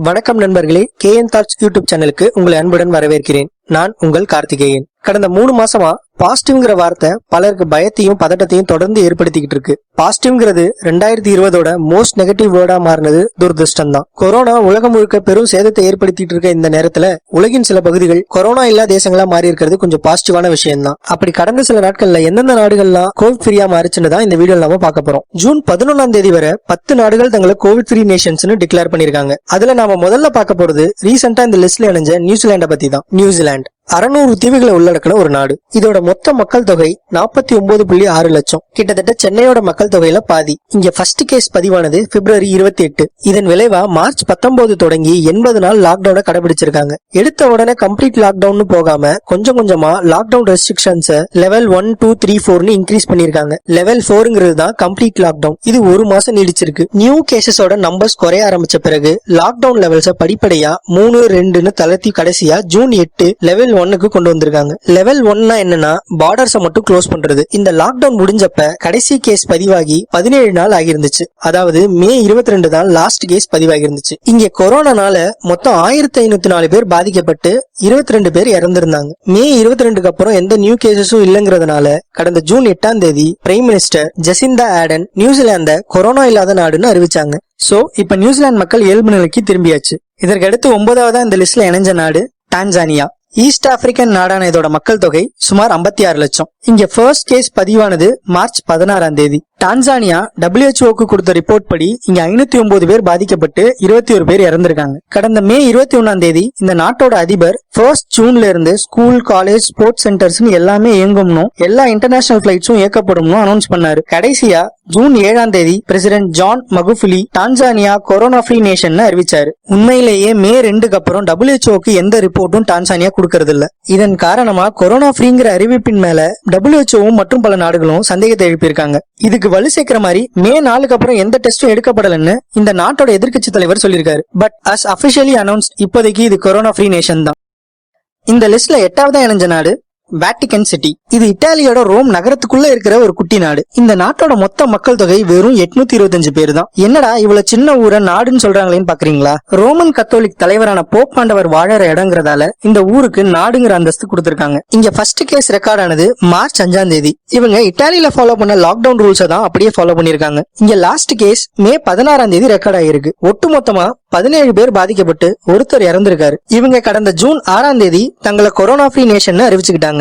வணக்கம் நண்பர்களே, KN Thoughts YouTube சேனலுக்கு உங்களை அன்புடன் வரவேற்கிறேன். நான் உங்கள் கார்த்திகேயன். கடந்த 3 மாசமா பாசிட்டிவ்ங்கிற வார்த்தை பலருக்கு பயத்தையும் பதட்டத்தையும் தொடர்ந்து ஏற்படுத்திக்கிட்டு இருக்கு. பாசிட்டிவ்ங்கிறது 2020ஓட மோஸ்ட் நெகட்டிவ் வேர்டா மாறினது துரதிருஷ்டம் தான். கொரோனா உலகம் முழுக்க பெரும் சேதத்தை ஏற்படுத்திட்டு இருக்க இந்த நேரத்துல உலகின் சில பகுதிகள் கொரோனா இல்லா தேசங்களா மாறி இருக்கிறது கொஞ்சம் பாசிட்டிவான விஷயம் தான். அப்படி கடந்த சில நாட்கள்ல எந்தெந்த நாடுகள்லாம் கோவிட் ஃப்ரீயா மாறிச்சுன்னு தான் இந்த வீடியோ நாம பார்க்க போறோம். ஜூன் 11 வரை 10 நாடுகள் தங்களை கோவிட் ஃப்ரீ நேஷன்ஸ்னு டிக்ளேர் பண்ணிருக்காங்க. அதுல நாம முதல்ல பார்க்க போறது ரீசெண்டா இந்த லிஸ்ட்ல இணைஞ்ச நியூசிலாண்ட பத்தி தான். நியூசிலாந்து 600 தீவுகளை உள்ளடக்கின ஒரு நாடு. இதோட மொத்த மக்கள் தொகை 49.6 லட்சம், கிட்டத்தட்ட சென்னையோட மக்கள் தொகையில பாதி. இங்க ஃபர்ஸ்ட் கேஸ் பதிவானது பிப்ரவரி 28. இதன் விளைவா மார்ச் 19 தொடங்கி 80 நாள் லாக்டவுனை கடைபிடிச்சிருக்காங்க. எடுத்த உடனே கம்ப்ளீட் லாக்டவுன் போகாம கொஞ்சம் கொஞ்சமா லாக்டவுன் ரெஸ்ட்ரிக்ஷன்ஸ் லெவல் 1, 2, 3, 4 இன்க்ரீஸ் பண்ணிருக்காங்க. லெவல் 4ங்கிறது தான் கம்ப்ளீட் லாக்டவுன். இது 1 மாசம் நீடிச்சிருக்கு. நியூ கேசஸோட நம்பர்ஸ் குறைய ஆரம்பிச்ச பிறகு லாக்டவுன் லெவல்ஸ படிப்படியா 3, 2ன்னு தளர்த்தி கடைசியா ஜூன் 8 லெவல் 1க்கு கொண்டு வந்திருக்காங்க. லெவல் 1னா என்னன்னா பார்டர்ஸை மட்டும் க்ளோஸ் பண்றது. இந்த லாக்டவுன் முடிஞ்சப்ப கடைசி கேஸ் பதிவாகி 17 நாள் ஆகியிருந்துச்சு. அதாவது மே 22 தான் லாஸ்ட் கேஸ் பதிவாகி இருந்துச்சு. இங்க கொரோனானால மொத்தம் 1504 பேர் பாதிக்கப்பட்டு 22 பேர் இறந்திருந்தாங்க. மே 22க்கு அப்புறம் எந்த நியூ கேசஸும் இல்லங்கிறதுனால கடந்த June 8 prime minister Jacinda Ardern நியூசிலாந்த கொரோனா இல்லாத நாடுன்னு அறிவிச்சாங்க. சோ இப்ப நியூசிலாந்து மக்கள் இயல்பு நிலைக்கு திரும்பியாச்சு. இதற்கு அடுத்து 9வதா இந்த லிஸ்ட்ல இணைஞ்ச நாடு டான்சானியா. ஈஸ்ட் ஆப்பிரிக்கன் நாடான இதோட மக்கள் தொகை சுமார் 56 லட்சம். இங்க ஃபர்ஸ்ட் கேஸ் பதிவானது மார்ச் 16. டான்சானியா WHO கொடுத்த ரிப்போர்ட் படி இங்க 509 பேர் பாதிக்கப்பட்டு 21 பேர் இறந்திருக்காங்க. கடந்த மே 21 இந்த நாட்டோட அதிபர் 1 ஜூன்ல இருந்து ஸ்கூல், காலேஜ், ஸ்போர்ட்ஸ் சென்டர்ஸ் எல்லாமே இயங்கும்னு, எல்லா இன்டர்நேஷனல் பிளைட்ஸும் இயக்கப்படும் அனௌன்ஸ் பண்ணாரு. கடைசியா June 7 president John Magufuli Tanzania corona free nation அறிவிச்சாரு. உண்மையிலேயே மே 2க்கு அப்புறம் WHO எந்த ரிப்போர்ட்டும் டான்சானியா கொடுக்கறது இல்ல. இதன் காரணமா கொரோனா ஃப்ரீங்கிற அறிவிப்பின் மேல WHO மற்றும் பல நாடுகளும் சந்தேகத்தை எழுப்பியிருக்காங்க. இதுக்கு வலு சேர்க்கிற மாதிரி மே 4க்கு அப்புறம் எந்த டெஸ்டும் எடுக்கப்படலன்னு இந்த நாட்டோட எதிர்க்கட்சி தலைவர் சொல்லியிருக்காரு. பட் அஸ் அபிஷியலி அனௌன்ஸ்ட் இப்போதைக்கு இது கொரோனா ஃப்ரீ நேஷன் தான். இந்த லிஸ்ட்ல 8வதா இணைஞ்ச நாடு வேட்டிகன் சிட்டி. இது இத்தாலியோட ரோம் நகரத்துக்குள்ள இருக்கிற ஒரு குட்டி நாடு. இந்த நாட்டோட மொத்த மக்கள் தொகை வெறும் 825 பேர் தான். என்னடா இவ்வளவு சின்ன ஊரை நாடுன்னு சொல்றாங்களேன்னு பாக்குறீங்களா? ரோமன் கத்தோலிக் தலைவரான போப் ஆண்டவர் வாழற இடங்கிறதால இந்த ஊருக்கு நாடுங்கிற அந்தஸ்து கொடுத்திருக்காங்க. இங்க ஃபர்ஸ்ட் கேஸ் ரெக்கார்ட் ஆனது மார்ச் 5. இவங்க இத்தாலியில ஃபாலோ பண்ண லாக்டவுன் ரூல்ஸை தான் அப்படியே ஃபாலோ பண்ணிருக்காங்க. இங்க லாஸ்ட் கேஸ் மே 16 ரெக்கார்ட் ஆகிருக்கு. ஒட்டுமொத்தமா 17 பேர் பாதிக்கப்பட்டு ஒருத்தர் இறந்திருக்காரு. இவங்க கடந்த ஜூன் 6 தங்களை கொரோனா ஃப்ரீ நேஷன் அறிவிச்சுக்கிட்டாங்க.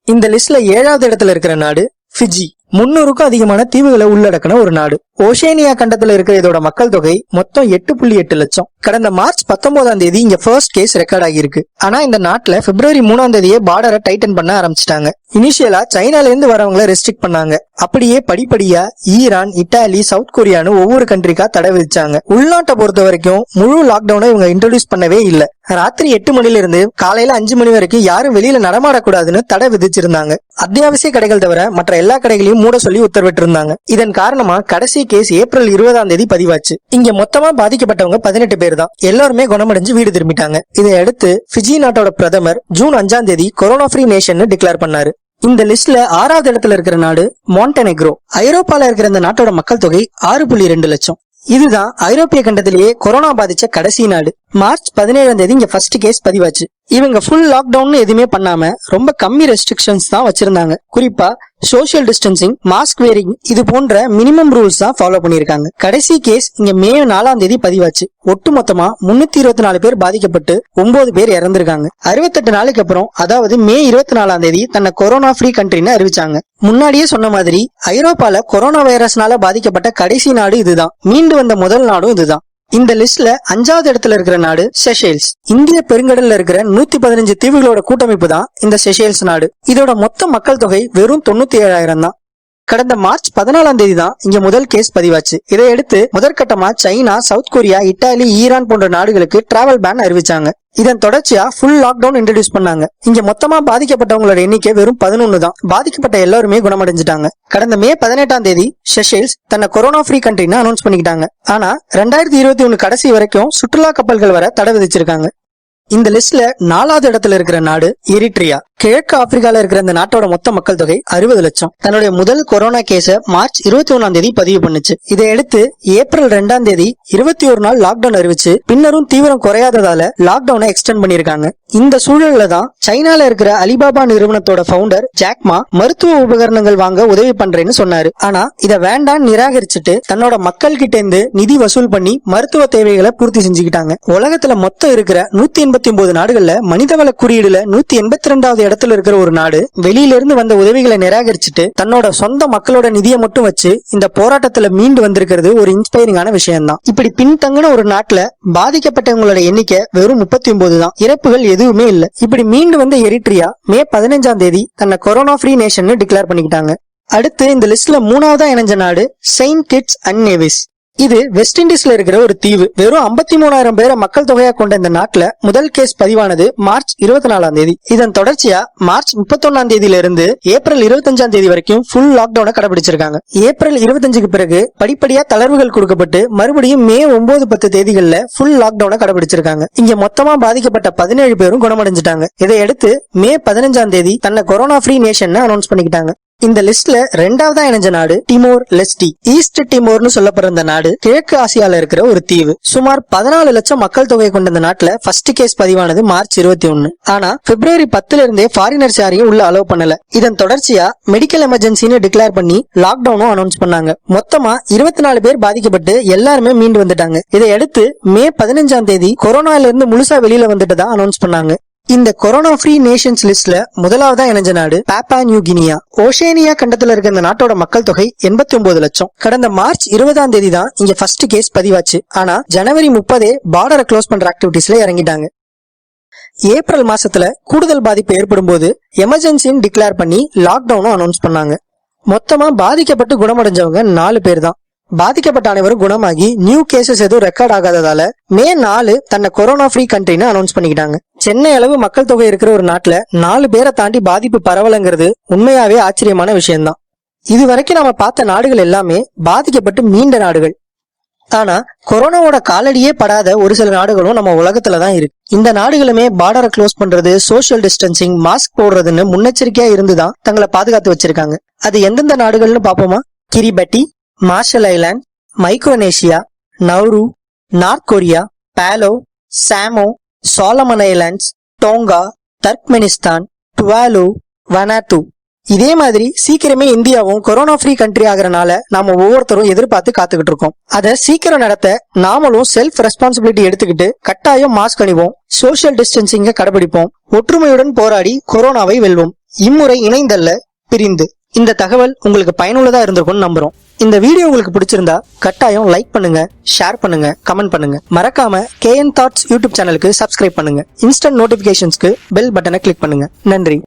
இந்த லிஸ்ட்ல 7வது இடத்துல இருக்கிற நாடு ஃபிஜி. 300க்கும் அதிகமான தீவுகளை உள்ளடக்கின ஒரு நாடு. ஓஷேனியா கண்டத்துல இருக்கிற இதோட மக்கள் தொகை மொத்தம் 8.8 லட்சம். கடந்த மார்ச் 19 இங்க ஃபர்ஸ்ட் கேஸ் ரெக்கார்ட் ஆகியிருக்கு. ஆனா இந்த நாட்டுல பிப்ரவரி 3 பார்டரை டைட்டன் பண்ண ஆரம்பிச்சிட்டாங்க. இனிஷியலா சைனால இருந்து வரவங்களை ரெஸ்ட்ரிக்ட் பண்ணாங்க. அப்படியே படிப்படியா ஈரான், இட்டாலி, சவுத் கொரியான்னு ஒவ்வொரு கண்ட்ரிக்கா தடை விதிச்சாங்க. உள்நாட்டை பொறுத்த வரைக்கும் முழு லாக்டவுனை இவங்க இன்ட்ரோடியூஸ் பண்ணவே இல்ல. ராத்திரி 8 மணில இருந்து காலையில 5 மணி வரைக்கும் யாரும் வெளியில நடமாடக்கூடாதுன்னு தடை விதிச்சிருந்தாங்க. அத்தியாவசிய கடைகள் தவிர மற்ற எல்லா கடைகளையும் மூட சொல்லி உத்தரவிட்டு இருந்தாங்க. இதன் காரணமா கடைசி கேஸ் ஏப்ரல் 20 பதிவாச்சு. இங்க மொத்தமா பாதிக்கப்பட்டவங்க 18 பேர் தான். எல்லாருமே குணமடைஞ்சு வீடு திரும்பிட்டாங்க. இதை அடுத்து பிஜி நாட்டோட பிரதமர் June 5 corona free nation declare பண்ணாரு. இந்த லிஸ்ட்ல 6வது இடத்துல இருக்கிற நாடு மாண்டெனெக்ரோ. ஐரோப்பால இருக்கிற இந்த நாட்டோட மக்கள் தொகை 6.2 லட்சம். இதுதான் ஐரோப்பிய கண்டத்திலேயே கொரோனா பாதிச்ச கடைசி நாடு. மார்ச் 17 இங்க ஃபர்ஸ்ட் கேஸ் பதிவாச்சு. இவங்க ஃபுல் லாக்டவுன் எதுவுமே பண்ணாம ரொம்ப கம்மி ரெஸ்ட்ரிக்ஷன்ஸ் தான் வச்சிருந்தாங்க. குறிப்பா சோசியல் டிஸ்டன்சிங், மாஸ்க் வேரிங் இது போன்ற மினிமம் ரூல்ஸ் தான் ஃபாலோ பண்ணிருக்காங்க. கடைசி கேஸ் இங்க மே 4 பதிவாச்சு. ஒட்டுமொத்தமா 324 பேர் பாதிக்கப்பட்டு 9 பேர் இறந்திருக்காங்க. 68 நாளுக்கு அப்புறம் அதாவது மே 24 தன்னை கொரோனா ஃப்ரீ கண்ட்ரின்னு அறிவிச்சாங்க. முன்னாடியே சொன்ன மாதிரி ஐரோப்பால கொரோனா வைரஸ்னால பாதிக்கப்பட்ட கடைசி நாடு இதுதான். மீண்டு வந்த முதல் நாடும் இதுதான். இந்த லிஸ்ட்ல 5வது இடத்துல இருக்கிற நாடு செஷேல்ஸ். இந்திய பெருங்கடல்ல இருக்கிற 115 தீவுகளோட கூட்டமைப்பு தான் இந்த செஷேல்ஸ் நாடு. இதோட மொத்த மக்கள் தொகை வெறும் 97,000 தான். கடந்த மார்ச் 14 தான் இங்க முதல் கேஸ் பதிவாச்சு. இதையடுத்து முதற்கட்டமா China, South Korea, Italy, Iran போன்ற நாடுகளுக்கு டிராவல் பேன் அறிவிச்சாங்க. இதன் தொடர்ச்சியா ஃபுல் லாக்டவுன் இன்ட்ரோடியூஸ் பண்ணாங்க. இங்க மொத்தமா பாதிக்கப்பட்டவங்களோட எண்ணிக்கை வெறும் 11 தான். பாதிக்கப்பட்ட எல்லாருமே குணமடைஞ்சிட்டாங்க. கடந்த மே 18 செஷேல்ஸ் தன்னை கொரோனா ஃப்ரீ கண்ட்ரின்னு அனௌன்ஸ் பண்ணிக்கிட்டாங்க. ஆனா 2021 கடைசி வரைக்கும் சுற்றுலா கப்பல்கள் வர தடை விதிச்சிருக்காங்க. இந்த லிஸ்ட்ல 4வது இடத்துல இருக்கிற நாடு எரிட்ரியா. கிழக்கு ஆப்பிரிக்கால இருக்கிற இந்த நாட்டோட மொத்த மக்கள் தொகை 60 லட்சம். தன்னுடைய முதல் கொரோனா கேஸ மார்ச் 21ஆம் தேதி பதிவு பண்ணுச்சு. இதையடுத்து ஏப்ரல் 2ஆம் தேதி 21 நாள் லாக்டவுன் அறிவிச்சு பின்னரும் தீவிரம் குறையாததால லாக்டவுனை எக்ஸ்டெண்ட் பண்ணிருக்காங்க. இந்த சூழல்ல தான் சைனால இருக்கிற அலிபாபா நிறுவனத்தோட ஃபவுண்டர் ஜாக்மா மருத்துவ உபகரணங்கள் வாங்க உதவி பண்றேன்னு சொன்னாரு. ஆனா இத வேண்டாம் நிராகரிச்சுட்டு தன்னோட மக்கள் கிட்ட இருந்து நிதி வசூல் பண்ணி மருத்துவ தேவைகளை பூர்த்தி செஞ்சுக்கிட்டாங்க. உலகத்துல மொத்தம் இருக்கிற 189 நாடுகள்ல மனிதவள குறியீடுல 182வது இடத்துல இருக்கிற ஒரு நாடு வெளியில இருந்து வந்த உதவிகளை நிராகரிச்சுட்டு தன்னோட சொந்த மக்களோட நிதியை மட்டும் வச்சு இந்த போராட்டத்துல மீண்டு வந்திருக்கிறது ஒரு இன்ஸ்பைரிங்கான விஷயம் தான். இப்படி பின்தங்கின ஒரு நாட்டுல பாதிக்கப்பட்டவங்களோட எண்ணிக்கை வெறும் 39 தான். இறப்புகள் எதுவுமே இல்ல. இப்படி மீண்டு வந்த எரிட்ரியா மே 15ஆம் தேதி தன்னை கொரோனா ஃப்ரீ நேஷன் டிக்ளேர் பண்ணிக்கிட்டாங்க. அடுத்து இந்த லிஸ்ட்ல 3வதா இணைஞ்ச நாடு செயின்ட் கிட்ஸ் அண்ட் நேவிஸ். இது வெஸ்ட் இண்டீஸ்ல இருக்கிற ஒரு தீவு. வெறும் 53,000 பேரை மக்கள் தொகையா கொண்ட இந்த நாட்டுல முதல் கேஸ் பதிவானது மார்ச் 24ஆம் தேதி. இதன் தொடர்ச்சியா மார்ச் 31ஆம் தேதியில இருந்து ஏப்ரல் 25ஆம் தேதி வரைக்கும் ஃபுல் லாக்டவுனை கடைபிடிச்சிருக்காங்க. ஏப்ரல் 25க்கு பிறகு படிப்படியா தளர்வுகள் கொடுக்கப்பட்டு மறுபடியும் மே 9-10 தேதிகள்ல ஃபுல் லாக்டவுனை கடைபிடிச்சிருக்காங்க. இங்க மொத்தமா பாதிக்கப்பட்ட 17 பேரும் குணமடைஞ்சிட்டாங்க. இதையடுத்து மே 15ஆம் தேதி தன்னை கொரோனா ஃப்ரீ நேஷன் அனௌன்ஸ் பண்ணிக்கிட்டாங்க. இந்த லிஸ்ட்ல 2வதா இணைஞ்ச நாடு டிமோர் லெஸ்டி. ஈஸ்ட் டிமோர்னு சொல்லப்படுற இந்த நாடு கிழக்கு ஆசியால இருக்கிற ஒரு தீவு. சுமார் 14 லட்சம் மக்கள் தொகை கொண்ட இந்த நாட்டுல ஃபர்ஸ்ட் கேஸ் பதிவானது மார்ச் 21. ஆனா பிப்ரவரி 10ல இருந்தே ஃபாரினர்ஸ் யாரையும் உள்ள அலோவ் பண்ணல. இதன் தொடர்ச்சியா மெடிக்கல் எமர்ஜென்சின்னு டிக்ளேர் பண்ணி லாக்டவுனும் அனௌன்ஸ் பண்ணாங்க. மொத்தமா 24 பேர் பாதிக்கப்பட்டு எல்லாருமே மீண்டு வந்துட்டாங்க. இதையடுத்து மே 15ஆம் தேதி கொரோனால இருந்து முழுசா வெளியில வந்துட்டதா அனௌன்ஸ் பண்ணாங்க. இந்த கொரோனா ஃப்ரீ நேஷன்ஸ் லிஸ்ட்ல முதலாவதா இணைஞ்ச நாடு பாப்பா நியூ கினியா. ஓஷேனியா கண்டத்துல இருக்க இந்த நாட்டோட மக்கள் தொகை 89 லட்சம். கடந்த மார்ச் 20ஆம் தேதி தான் இங்க ஃபர்ஸ்ட் கேஸ் பதிவாச்சு. ஆனா ஜனவரி 30 பார்டரை க்ளோஸ் பண்ற ஆக்டிவிட்டிஸ்ல இறங்கிட்டாங்க. ஏப்ரல் மாசத்துல கூடுதல் பாதிப்பு ஏற்படும் போது எமர்ஜென்சின்னு டிக்ளேர் பண்ணி லாக்டவுனும் அனௌன்ஸ் பண்ணாங்க. மொத்தமா பாதிக்கப்பட்டு குணமடைஞ்சவங்க 4 பேர் தான். பாதிக்கப்பட்ட அனைவரும் குணமாகி நியூ கேசஸ் எதுவும் ரெக்கார்ட் ஆகாததால மே 4 தன்னை கொரோனா ஃப்ரீ கண்ட்ரின்னு அனௌன்ஸ் பண்ணிக்கிட்டாங்க. சென்னை அளவு மக்கள் தொகை இருக்கிற ஒரு நாட்டுல 4 பேரை தாண்டி பாதிப்பு பரவலங்கிறது உண்மையாவே ஆச்சரியமான விஷயம்தான். இது வரைக்கும் நாம பார்த்த நாடுகள் எல்லாமே பாதிக்கப்பட்டு மீண்ட நாடுகள். ஆனா கொரோனாவோட காலடியே படாத ஒரு சில நாடுகளும் நம்ம உலகத்துலதான் இருக்கு. இந்த நாடுகளுமே பார்டரை க்ளோஸ் பண்றது, சோசியல் டிஸ்டன்சிங், மாஸ்க் போடுறதுன்னு முன்னெச்சரிக்கையா இருந்துதான் தங்களை பாதுகாத்து வச்சிருக்காங்க. அது எந்தெந்த நாடுகள்னு பாப்போமா? Kiribati, Marshall Island, Micronesia, Nauru, North Korea, Palau, Samoa, Solomon Islands, Tonga, Turkmenistan, Tuvalu, Vanuatu. இதே மாதிரி சீக்கிரமே இந்தியாவும் கொரோனா ஃப்ரீ கண்ட்ரி ஆகிறனால நாம ஒவ்வொருத்தரும் எதிர்பார்த்து காத்துக்கிட்டு இருக்கோம். அதை சீக்கிரம் நடத்த நாமளும் செல்ஃப் ரெஸ்பான்சிபிலிட்டி எடுத்துக்கிட்டு கட்டாயம் மாஸ்க் அணிவோம், சோசியல் டிஸ்டன்சிங்க கடைபிடிப்போம், ஒற்றுமையுடன் போராடி கொரோனாவை வெல்வோம். இம்முறை இணைந்தல்ல பிரிந்து. இந்த தகவல் உங்களுக்கு பயனுள்ளதா இருந்திருக்கும்னு நம்புறோம். இந்த வீடியோ உங்களுக்கு பிடிச்சிருந்தா கட்டாயம் லைக் பண்ணுங்க, ஷேர் பண்ணுங்க, கமெண்ட் பண்ணுங்க. மறக்காம KN Thoughts யூடியூப் சேனலுக்கு சப்ஸ்கிரைப் பண்ணுங்க. இன்ஸ்டன்ட் நோட்டிபிகேஷன்ஸ்க்கு பெல் பட்டனை கிளிக் பண்ணுங்க. நன்றி.